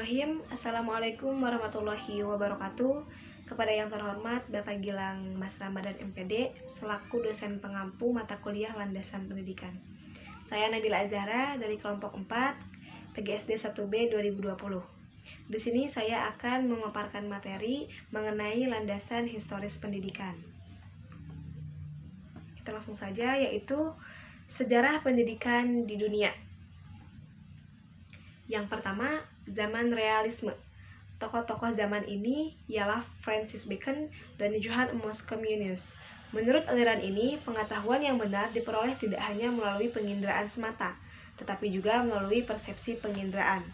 Bismillahirrahmanirrahim. Assalamualaikum warahmatullahi wabarakatuh. Kepada yang terhormat Bapak Gilang Mas Ramadan MPD selaku dosen pengampu mata kuliah Landasan Pendidikan. Saya Nabila Azhara dari kelompok 4 PGSD 1B 2020. Di sini saya akan memaparkan materi mengenai landasan historis pendidikan. Kita langsung saja, yaitu sejarah pendidikan di dunia. Yang pertama, zaman realisme. Tokoh-tokoh zaman ini ialah Francis Bacon dan Johann Amos Comenius. Menurut aliran ini, pengetahuan yang benar diperoleh tidak hanya melalui penginderaan semata, tetapi juga melalui persepsi penginderaan.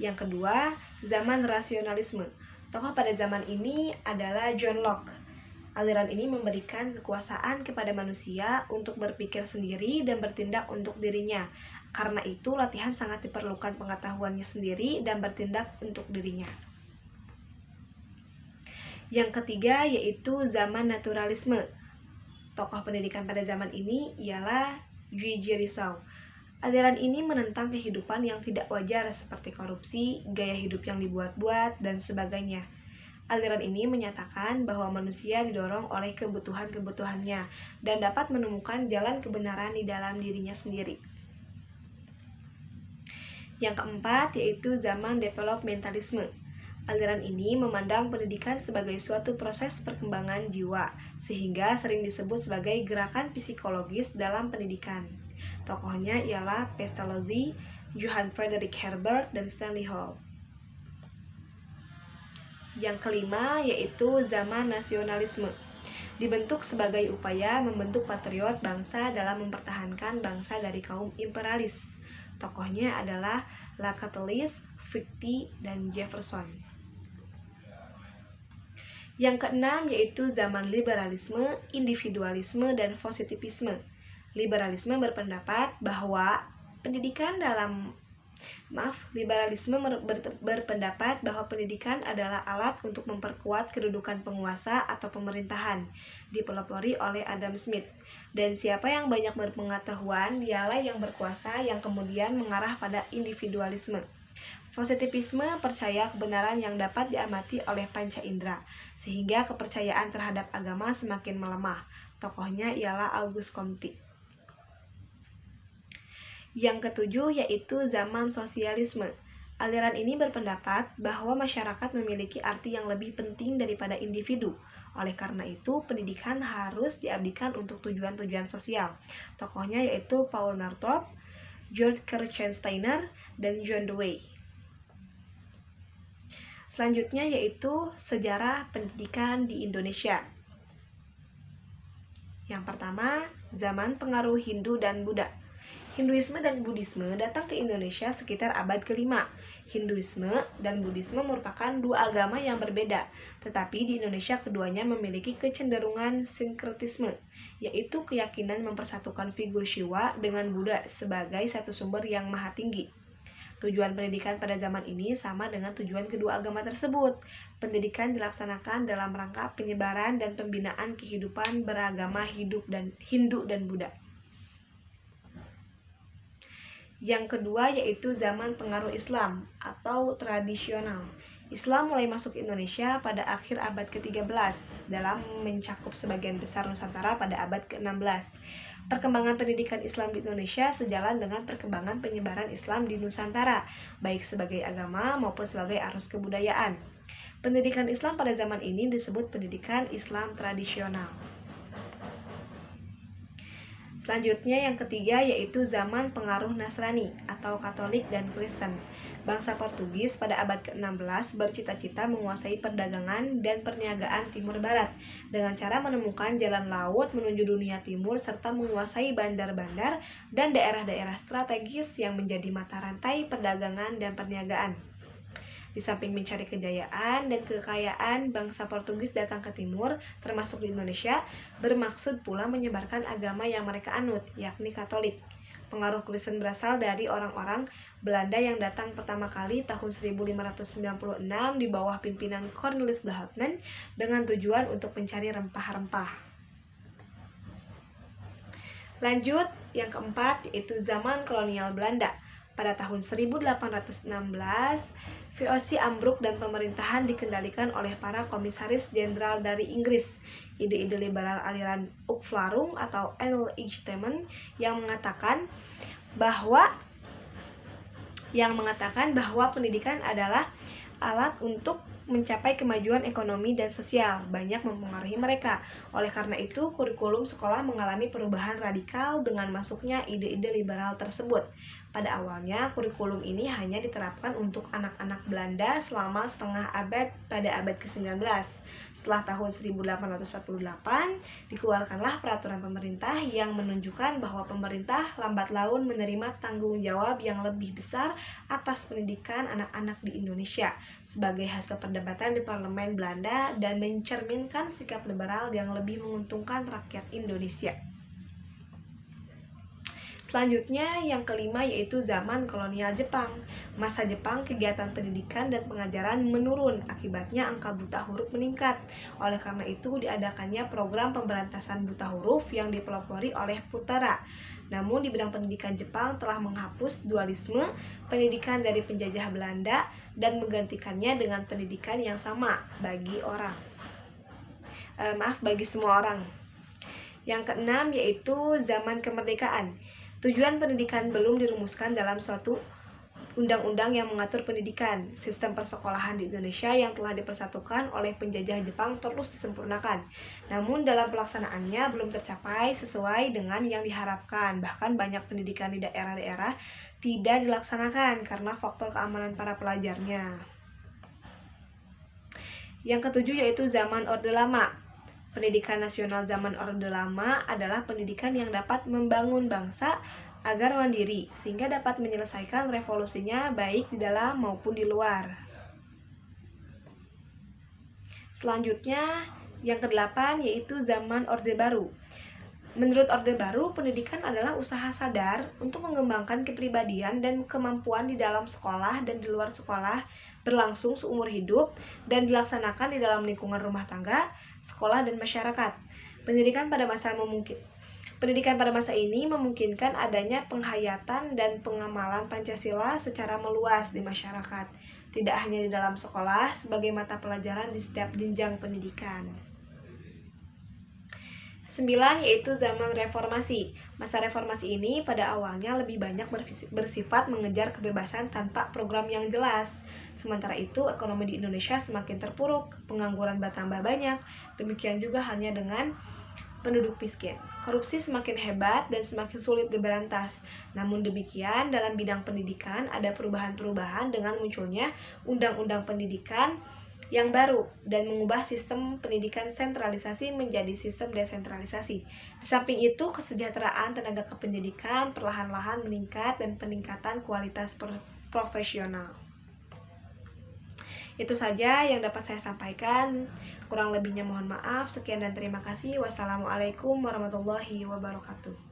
Yang kedua, zaman rasionalisme. Tokoh pada zaman ini adalah John Locke. Aliran ini memberikan kekuasaan kepada manusia untuk berpikir sendiri dan bertindak untuk dirinya. Karena itu, latihan sangat diperlukan pengetahuannya sendiri dan bertindak untuk dirinya. Yang ketiga yaitu zaman naturalisme. Tokoh pendidikan pada zaman ini ialah J.J. Rousseau. Aliran ini menentang kehidupan yang tidak wajar seperti korupsi, gaya hidup yang dibuat-buat, dan sebagainya. Aliran ini menyatakan bahwa manusia didorong oleh kebutuhan-kebutuhannya dan dapat menemukan jalan kebenaran di dalam dirinya sendiri. Yang keempat yaitu zaman developmentalisme. Aliran ini memandang pendidikan sebagai suatu proses perkembangan jiwa, sehingga sering disebut sebagai gerakan psikologis dalam pendidikan. Tokohnya ialah Pestalozzi, Johann Friedrich Herbert, dan Stanley Hall. Yang kelima yaitu zaman nasionalisme. Dibentuk sebagai upaya membentuk patriot bangsa dalam mempertahankan bangsa dari kaum imperialis. Tokohnya adalah Leclerc, Fichte, dan Jefferson. Yang keenam yaitu zaman liberalisme, individualisme, dan positivisme. Liberalisme berpendapat bahwa berpendapat bahwa pendidikan adalah alat untuk memperkuat kedudukan penguasa atau pemerintahan, dipelopori oleh Adam Smith. Dan siapa yang banyak berpengetahuan, dialah yang berkuasa, yang kemudian mengarah pada individualisme. Positivisme percaya kebenaran yang dapat diamati oleh panca indera, sehingga kepercayaan terhadap agama semakin melemah. Tokohnya ialah Auguste Comte. Yang ketujuh yaitu zaman sosialisme. Aliran ini berpendapat bahwa masyarakat memiliki arti yang lebih penting daripada individu. Oleh karena itu, pendidikan harus diabdikan untuk tujuan-tujuan sosial. Tokohnya yaitu Paul Northrop, George Kirchsteiner, dan John Dewey. Selanjutnya yaitu sejarah pendidikan di Indonesia. Yang pertama, zaman pengaruh Hindu dan Buddha. Hinduisme dan Buddhisme datang ke Indonesia sekitar abad ke-5. Hinduisme dan Buddhisme merupakan dua agama yang berbeda, tetapi di Indonesia keduanya memiliki kecenderungan sinkretisme, yaitu keyakinan mempersatukan figur Shiva dengan Buddha sebagai satu sumber yang maha tinggi. Tujuan pendidikan pada zaman ini sama dengan tujuan kedua agama tersebut. Pendidikan dilaksanakan dalam rangka penyebaran dan pembinaan kehidupan beragama Hindu dan Buddha. Yang kedua yaitu zaman pengaruh Islam atau tradisional. Islam mulai masuk ke Indonesia pada akhir abad ke-13 dalam mencakup sebagian besar Nusantara pada abad ke-16. Perkembangan pendidikan Islam di Indonesia sejalan dengan perkembangan penyebaran Islam di Nusantara, baik sebagai agama maupun sebagai arus kebudayaan. Pendidikan Islam pada zaman ini disebut pendidikan Islam tradisional. Selanjutnya yang ketiga yaitu zaman pengaruh Nasrani atau Katolik dan Kristen. Bangsa Portugis pada abad ke-16 bercita-cita menguasai perdagangan dan perniagaan Timur Barat dengan cara menemukan jalan laut menuju dunia timur serta menguasai bandar-bandar dan daerah-daerah strategis yang menjadi mata rantai perdagangan dan perniagaan. Di samping mencari kejayaan dan kekayaan, bangsa Portugis datang ke timur, termasuk di Indonesia, bermaksud pula menyebarkan agama yang mereka anut, yakni Katolik. Pengaruh Kristen berasal dari orang-orang Belanda yang datang pertama kali tahun 1596 di bawah pimpinan Cornelis de Houtman dengan tujuan untuk mencari rempah-rempah. Lanjut, yang keempat yaitu zaman kolonial Belanda. Pada tahun 1816, VOC ambruk dan pemerintahan dikendalikan oleh para komisaris jenderal dari Inggris. Ide-ide liberal aliran Ukflarung atau Enlightenment yang mengatakan bahwa pendidikan adalah alat untuk mencapai kemajuan ekonomi dan sosial, banyak mempengaruhi mereka. Oleh karena itu, kurikulum sekolah mengalami perubahan radikal dengan masuknya ide-ide liberal tersebut. Pada awalnya, kurikulum ini hanya diterapkan untuk anak-anak Belanda selama setengah abad pada abad ke-19. Setelah tahun 1848, dikeluarkanlah peraturan pemerintah yang menunjukkan bahwa pemerintah lambat laun menerima tanggung jawab yang lebih besar atas pendidikan anak-anak di Indonesia sebagai hasil perdebatan di parlemen Belanda dan mencerminkan sikap liberal yang lebih menguntungkan rakyat Indonesia. Selanjutnya, yang kelima yaitu zaman kolonial Jepang. Masa Jepang, kegiatan pendidikan dan pengajaran menurun, akibatnya angka buta huruf meningkat. Oleh karena itu, diadakannya program pemberantasan buta huruf yang dipelopori oleh Putara. Namun, di bidang pendidikan Jepang telah menghapus dualisme pendidikan dari penjajah Belanda dan menggantikannya dengan pendidikan yang sama bagi semua orang. Yang keenam yaitu zaman kemerdekaan. Tujuan pendidikan belum dirumuskan dalam suatu undang-undang yang mengatur pendidikan. Sistem persekolahan di Indonesia yang telah dipersatukan oleh penjajah Jepang terus disempurnakan. Namun dalam pelaksanaannya belum tercapai sesuai dengan yang diharapkan. Bahkan banyak pendidikan di daerah-daerah tidak dilaksanakan karena faktor keamanan para pelajarnya. Yang ketujuh yaitu zaman Orde Lama. Pendidikan nasional zaman Orde Lama adalah pendidikan yang dapat membangun bangsa agar mandiri, sehingga dapat menyelesaikan revolusinya baik di dalam maupun di luar. Selanjutnya, yang kedelapan yaitu zaman Orde Baru. Menurut Orde Baru, pendidikan adalah usaha sadar untuk mengembangkan kepribadian dan kemampuan di dalam sekolah dan di luar sekolah, berlangsung seumur hidup dan dilaksanakan di dalam lingkungan rumah tangga, sekolah, dan masyarakat. Pendidikan pada masa ini memungkinkan adanya penghayatan dan pengamalan Pancasila secara meluas di masyarakat, tidak hanya di dalam sekolah sebagai mata pelajaran di setiap jenjang pendidikan. 9 yaitu zaman reformasi. Masa reformasi ini pada awalnya lebih banyak bersifat mengejar kebebasan tanpa program yang jelas. Sementara itu, ekonomi di Indonesia semakin terpuruk, pengangguran bertambah banyak, demikian juga halnya dengan penduduk miskin. Korupsi semakin hebat dan semakin sulit diberantas. Namun demikian, dalam bidang pendidikan ada perubahan-perubahan dengan munculnya Undang-Undang Pendidikan yang baru dan mengubah sistem pendidikan sentralisasi menjadi sistem desentralisasi. Di samping itu, kesejahteraan tenaga kependidikan perlahan-lahan meningkat dan peningkatan kualitas profesional. Itu saja yang dapat saya sampaikan. Kurang lebihnya mohon maaf. Sekian dan terima kasih. Wassalamualaikum warahmatullahi wabarakatuh.